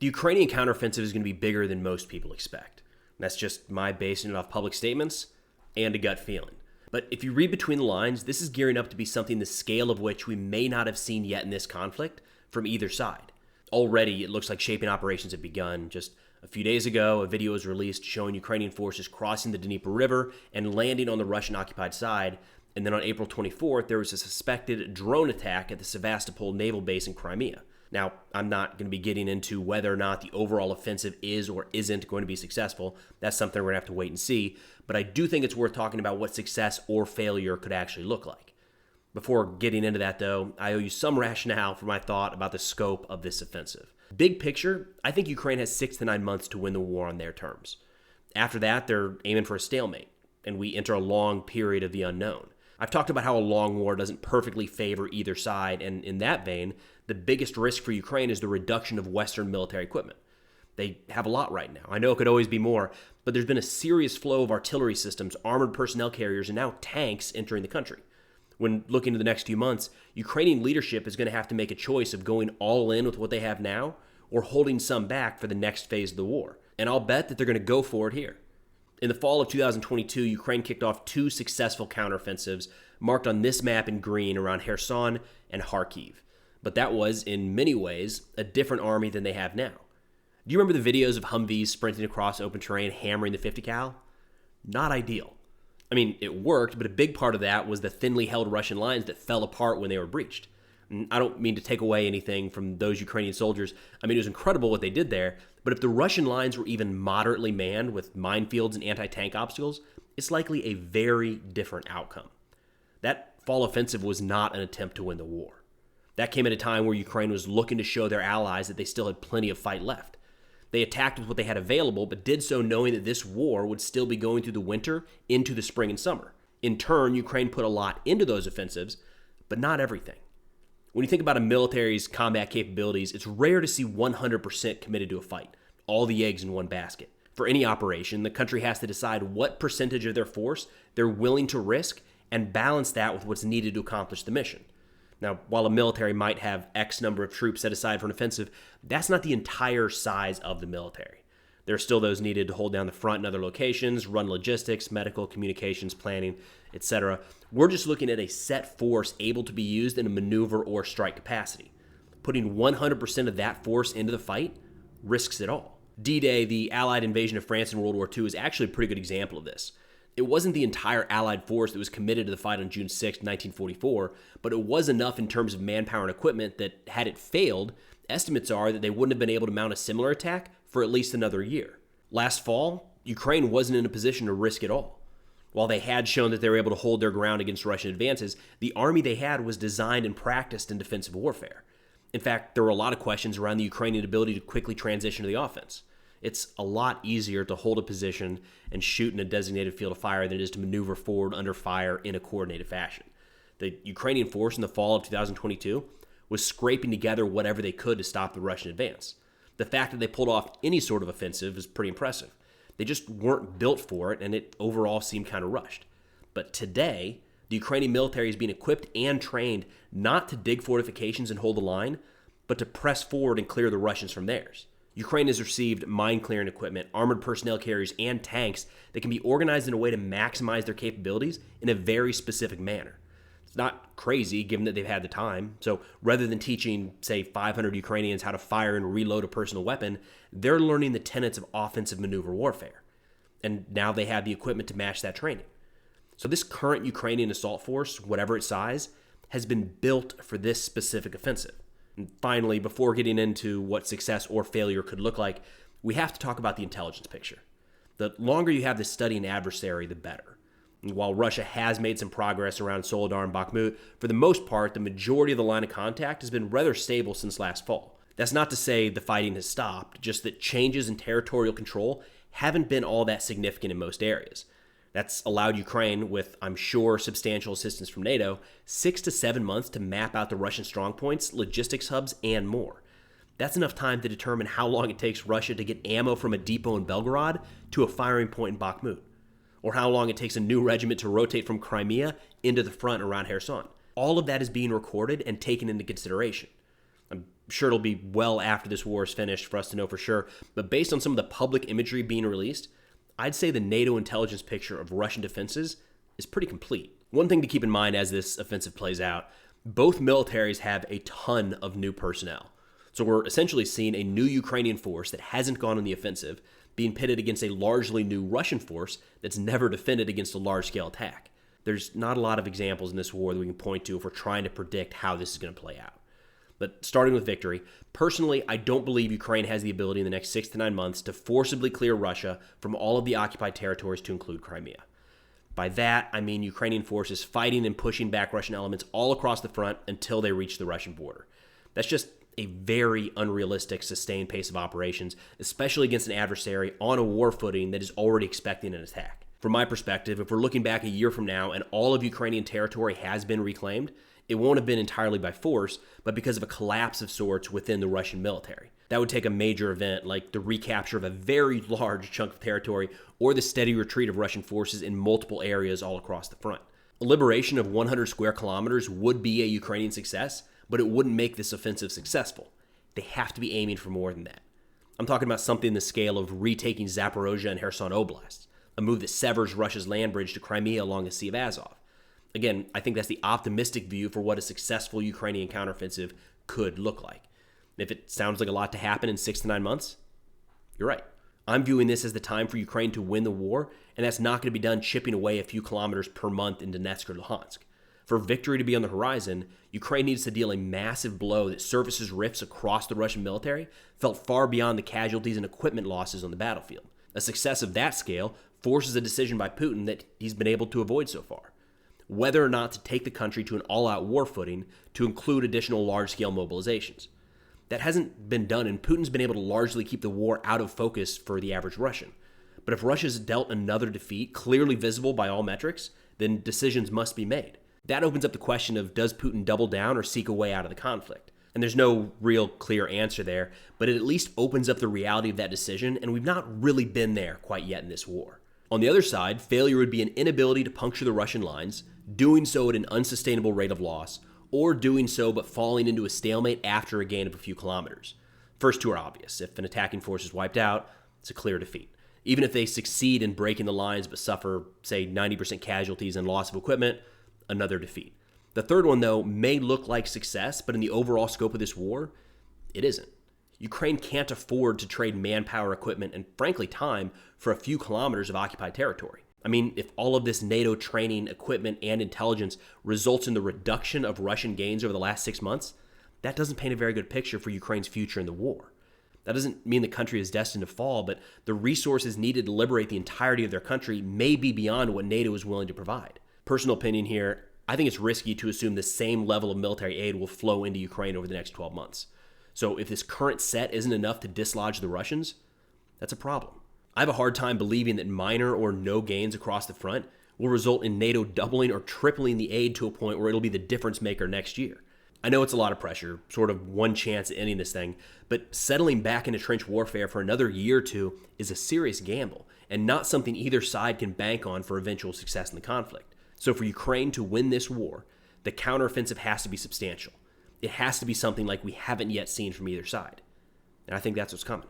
The Ukrainian counteroffensive is going to be bigger than most people expect. That's just my basing it off public statements and a gut feeling. But if you read between the lines, this is gearing up to be something the scale of which we may not have seen yet in this conflict from either side. Already, it looks like shaping operations have begun. Just a few days ago, a video was released showing Ukrainian forces crossing the Dnieper River and landing on the Russian-occupied side. And then on April 24th, there was a suspected drone attack at the Sevastopol naval base in Crimea. Now, I'm not going to be getting into whether or not the overall offensive is or isn't going to be successful. That's something we're going to have to wait and see. But I do think it's worth talking about what success or failure could actually look like. Before getting into that, though, I owe you some rationale for my thought about the scope of this offensive. Big picture, I think Ukraine has 6 to 9 months to win the war on their terms. After that, they're aiming for a stalemate, and we enter a long period of the unknown. I've talked about how a long war doesn't perfectly favor either side, and in that vein, the biggest risk for Ukraine is the reduction of Western military equipment. They have a lot right now. I know it could always be more, but there's been a serious flow of artillery systems, armored personnel carriers, and now tanks entering the country. When looking to the next few months, Ukrainian leadership is going to have to make a choice of going all in with what they have now or holding some back for the next phase of the war. And I'll bet that they're going to go for it here. In the fall of 2022, Ukraine kicked off 2 successful counteroffensives marked on this map in green around Kherson and Kharkiv. But that was, in many ways, a different army than they have now. Do you remember the videos of Humvees sprinting across open terrain hammering the 50 cal? Not ideal. I mean, it worked, but a big part of that was the thinly held Russian lines that fell apart when they were breached. And I don't mean to take away anything from those Ukrainian soldiers. I mean, it was incredible what they did there, but if the Russian lines were even moderately manned with minefields and anti-tank obstacles, it's likely a very different outcome. That fall offensive was not an attempt to win the war. That came at a time where Ukraine was looking to show their allies that they still had plenty of fight left. They attacked with what they had available, but did so knowing that this war would still be going through the winter into the spring and summer. In turn, Ukraine put a lot into those offensives, but not everything. When you think about a military's combat capabilities, it's rare to see 100% committed to a fight, all the eggs in one basket. For any operation, the country has to decide what percentage of their force they're willing to risk and balance that with what's needed to accomplish the mission. Now, while a military might have X number of troops set aside for an offensive, that's not the entire size of the military. There are still those needed to hold down the front and other locations, run logistics, medical, communications, planning, etc. We're just looking at a set force able to be used in a maneuver or strike capacity. Putting 100% of that force into the fight risks it all. D-Day, the Allied invasion of France in World War II, is actually a pretty good example of this. It wasn't the entire Allied force that was committed to the fight on June 6, 1944, but it was enough in terms of manpower and equipment that, had it failed, estimates are that they wouldn't have been able to mount a similar attack for at least another year. Last fall, Ukraine wasn't in a position to risk it all. While they had shown that they were able to hold their ground against Russian advances, the army they had was designed and practiced in defensive warfare. In fact, there were a lot of questions around the Ukrainian ability to quickly transition to the offense. It's a lot easier to hold a position and shoot in a designated field of fire than it is to maneuver forward under fire in a coordinated fashion. The Ukrainian force in the fall of 2022 was scraping together whatever they could to stop the Russian advance. The fact that they pulled off any sort of offensive is pretty impressive. They just weren't built for it, and it overall seemed kind of rushed. But today, the Ukrainian military is being equipped and trained not to dig fortifications and hold the line, but to press forward and clear the Russians from theirs. Ukraine has received mine-clearing equipment, armored personnel carriers, and tanks that can be organized in a way to maximize their capabilities in a very specific manner. It's not crazy, given that they've had the time. So rather than teaching, say, 500 Ukrainians how to fire and reload a personal weapon, they're learning the tenets of offensive maneuver warfare. And now they have the equipment to match that training. So this current Ukrainian assault force, whatever its size, has been built for this specific offensive. And finally, before getting into what success or failure could look like, we have to talk about the intelligence picture. The longer you have to study an adversary, the better. And while Russia has made some progress around Soledar and Bakhmut, for the most part, the majority of the line of contact has been rather stable since last fall. That's not to say the fighting has stopped, just that changes in territorial control haven't been all that significant in most areas. That's allowed Ukraine, with, I'm sure, substantial assistance from NATO, 6 to 7 months to map out the Russian strongpoints, logistics hubs, and more. That's enough time to determine how long it takes Russia to get ammo from a depot in Belgorod to a firing point in Bakhmut, or how long it takes a new regiment to rotate from Crimea into the front around Kherson. All of that is being recorded and taken into consideration. sure it'll be well after this war is finished for us to know for sure, but based on some of the public imagery being released, I'd say the NATO intelligence picture of Russian defenses is pretty complete. One thing to keep in mind as this offensive plays out, both militaries have a ton of new personnel. So we're essentially seeing a new Ukrainian force that hasn't gone on the offensive being pitted against a largely new Russian force that's never defended against a large-scale attack. There's not a lot of examples in this war that we can point to if we're trying to predict how this is going to play out. But starting with victory, personally, I don't believe Ukraine has the ability in the next 6 to 9 months to forcibly clear Russia from all of the occupied territories to include Crimea. By that, I mean Ukrainian forces fighting and pushing back Russian elements all across the front until they reach the Russian border. That's just a very unrealistic, sustained pace of operations, especially against an adversary on a war footing that is already expecting an attack. From my perspective, if we're looking back a year from now and all of Ukrainian territory has been reclaimed, it won't have been entirely by force, but because of a collapse of sorts within the Russian military. That would take a major event like the recapture of a very large chunk of territory or the steady retreat of Russian forces in multiple areas all across the front. A liberation of 100 square kilometers would be a Ukrainian success, but it wouldn't make this offensive successful. They have to be aiming for more than that. I'm talking about something in the scale of retaking Zaporozhye and Kherson Oblasts, a move that severs Russia's land bridge to Crimea along the Sea of Azov. Again, I think that's the optimistic view for what a successful Ukrainian counteroffensive could look like. If it sounds like a lot to happen in 6 to 9 months, you're right. I'm viewing this as the time for Ukraine to win the war, and that's not going to be done chipping away a few kilometers per month in Donetsk or Luhansk. For victory to be on the horizon, Ukraine needs to deal a massive blow that surfaces rifts across the Russian military, felt far beyond the casualties and equipment losses on the battlefield. A success of that scale forces a decision by Putin that he's been able to avoid so far. Whether or not to take the country to an all-out war footing to include additional large-scale mobilizations. That hasn't been done, and Putin's been able to largely keep the war out of focus for the average Russian. But if Russia's dealt another defeat, clearly visible by all metrics, then decisions must be made. That opens up the question of, does Putin double down or seek a way out of the conflict? And there's no real clear answer there, but it at least opens up the reality of that decision, and we've not really been there quite yet in this war. On the other side, failure would be an inability to puncture the Russian lines, doing so at an unsustainable rate of loss, or doing so but falling into a stalemate after a gain of a few kilometers. First two are obvious. If an attacking force is wiped out, it's a clear defeat. Even if they succeed in breaking the lines but suffer, say, 90% casualties and loss of equipment, another defeat. The third one, though, may look like success, but in the overall scope of this war, it isn't. Ukraine can't afford to trade manpower, equipment, and frankly time for a few kilometers of occupied territory. I mean, if all of this NATO training, equipment, and intelligence results in the reduction of Russian gains over the last 6 months, that doesn't paint a very good picture for Ukraine's future in the war. That doesn't mean the country is destined to fall, but the resources needed to liberate the entirety of their country may be beyond what NATO is willing to provide. Personal opinion here, I think it's risky to assume the same level of military aid will flow into Ukraine over the next 12 months. So if this current set isn't enough to dislodge the Russians, that's a problem. I have a hard time believing that minor or no gains across the front will result in NATO doubling or tripling the aid to a point where it'll be the difference maker next year. I know it's a lot of pressure, sort of one chance at ending this thing, but settling back into trench warfare for another year or two is a serious gamble and not something either side can bank on for eventual success in the conflict. So for Ukraine to win this war, the counteroffensive has to be substantial. It has to be something like we haven't yet seen from either side. And I think that's what's coming.